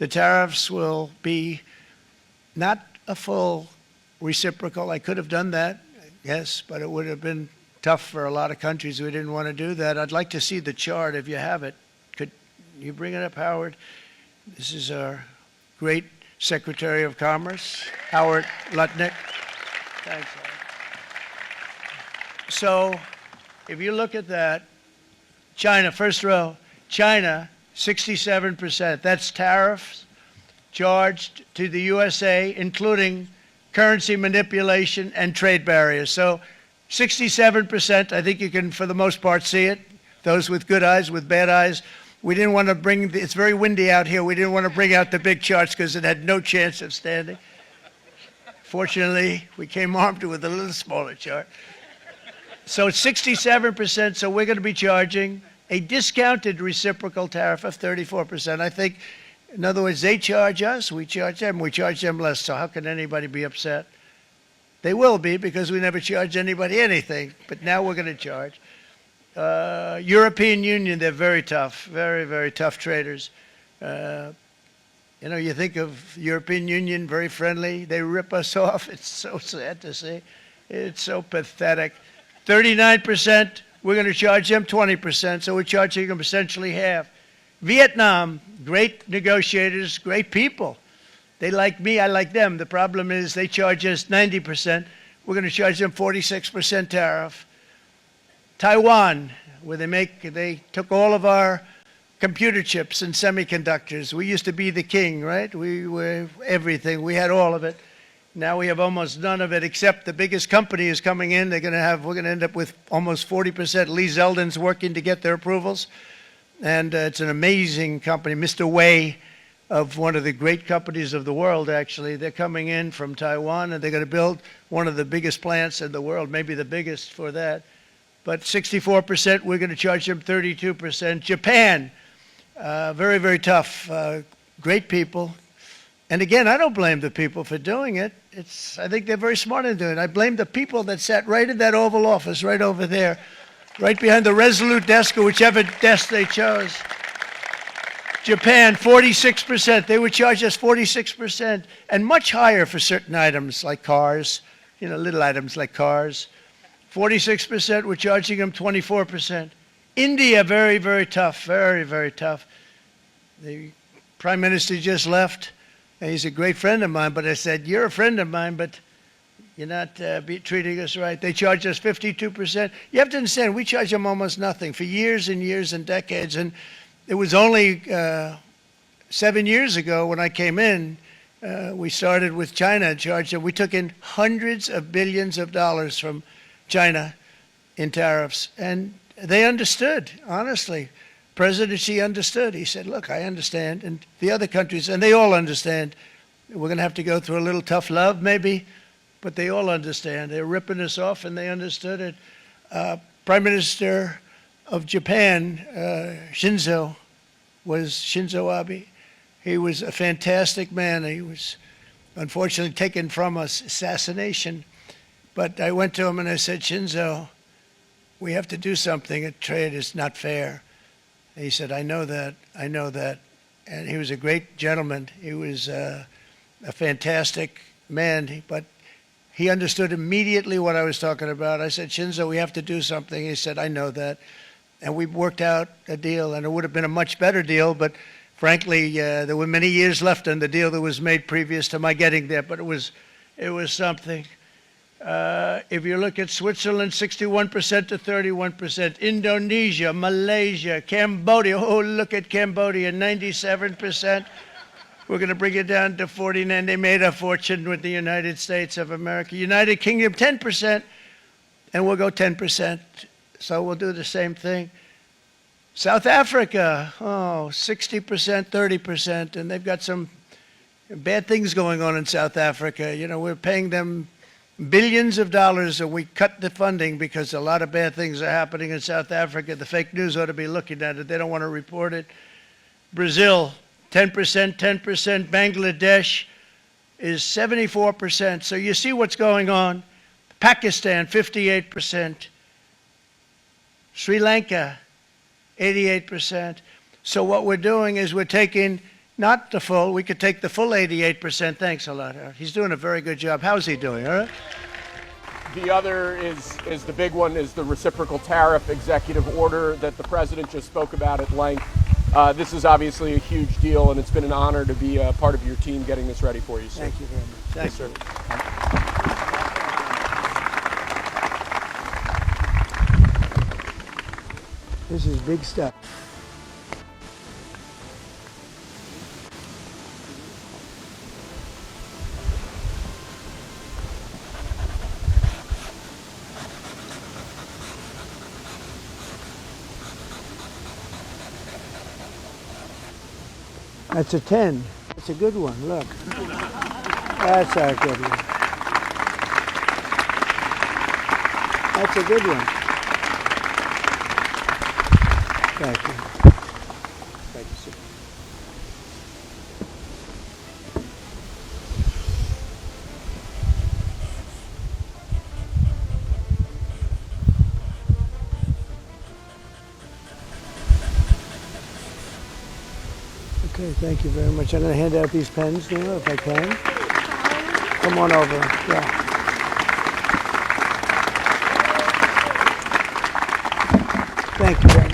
The tariffs will be not a full reciprocal. I could have done that, yes, but it would have been tough for a lot of countries who didn't want to do that. I'd like to see the chart if you have it. Could you bring it up, Howard? This is our great Secretary of Commerce, Howard Lutnick. Thanks, Howard. So if you look at that, China, first row, China, 67%. That's tariffs charged to the USA, including currency manipulation and trade barriers. So 67%, I think you can, for the most part, see it. Those with good eyes, with bad eyes. We didn't want to bring, it's very windy out here, we didn't want to bring out the big charts because it had no chance of standing. Fortunately, we came armed with a little smaller chart. So it's 67%, so we're going to be charging a discounted reciprocal tariff of 34%. I think, in other words, they charge us, we charge them less, so how can anybody be upset? They will be, because we never charge anybody anything, but now we're going to charge. European Union, they're very tough, very, very tough traders. You know, you think of European Union, very friendly, they rip us off. It's so sad to see. It's so pathetic. 39%, we're going to charge them 20%, so we're charging them essentially half. Vietnam, great negotiators, great people. They like me, I like them. The problem is they charge us 90%. We're going to charge them 46% tariff. Taiwan, where they took all of our computer chips and semiconductors. We used to be the king, right? We were everything. We had all of it. Now we have almost none of it, except the biggest company is coming in. We're going to end up with almost 40%. Lee Zeldin's working to get their approvals. And it's an amazing company. Mr. Wei, of one of the great companies of the world, actually, they're coming in from Taiwan, and they're going to build one of the biggest plants in the world, maybe the biggest for that. But 64%, we're going to charge them 32%. Japan, very, very tough, great people. And again, I don't blame the people for doing it. I think they're very smart in doing it. I blame the people that sat right in that Oval Office, right over there, right behind the Resolute desk or whichever desk they chose. Japan, 46%. They would charge us 46%, and much higher for certain items like cars, you know, little items like cars. 46%, we're charging them 24%. India, very, very tough, very, very tough. The Prime Minister just left. He's a great friend of mine, but I said, you're a friend of mine, but you're not treating us right. They charge us 52%. You have to understand, we charge them almost nothing for years and years and decades. And it was only 7 years ago when I came in, we started with China and charged them. We took in hundreds of billions of dollars from China in tariffs. And they understood, honestly. President Xi understood. He said, look, I understand. And the other countries, and they all understand. We're going to have to go through a little tough love, maybe, but they all understand. They're ripping us off, and they understood it. Prime Minister of Japan, Shinzo Abe. He was a fantastic man. He was unfortunately taken from us, assassination. But I went to him and I said, Shinzo, we have to do something. Trade is not fair. He said, I know that, I know that. And he was a great gentleman. He was a fantastic man, but he understood immediately what I was talking about. I said, Shinzo, we have to do something. He said, I know that. And we worked out a deal, and it would have been a much better deal, but frankly, there were many years left on the deal that was made previous to my getting there, but it was something. If you look at Switzerland, 61% to 31%. Indonesia, Malaysia, Cambodia. Oh, look at Cambodia, 97%. We're going to bring it down to 49. They made a fortune with the United States of America. United Kingdom, 10%, and we'll go 10%. So we'll do the same thing. South Africa, 60%, 30%, and they've got some bad things going on in South Africa. You know, we're paying them billions of dollars, and we cut the funding because a lot of bad things are happening in South Africa. The fake news ought to be looking at it. They don't want to report it. Brazil, 10%, 10%. Bangladesh is 74%. So you see what's going on. Pakistan, 58%. Sri Lanka, 88%. So what we're doing is we're taking not the full. We could take the full 88%. Thanks a lot, Howard. He's doing a very good job. How's he doing? All right. The other is the big one, is the reciprocal tariff executive order that the president just spoke about at length. This is obviously a huge deal, and it's been an honor to be a part of your team getting this ready for you, sir. Thank you very much. Thanks, sir. This is big stuff. That's a 10. That's a good one. Look. That's a good one. That's a good one. Thank you. Thank you, sir. Okay, thank you very much. I'm going to hand out these pens now, if I can. Come on over. Yeah. Thank you very much.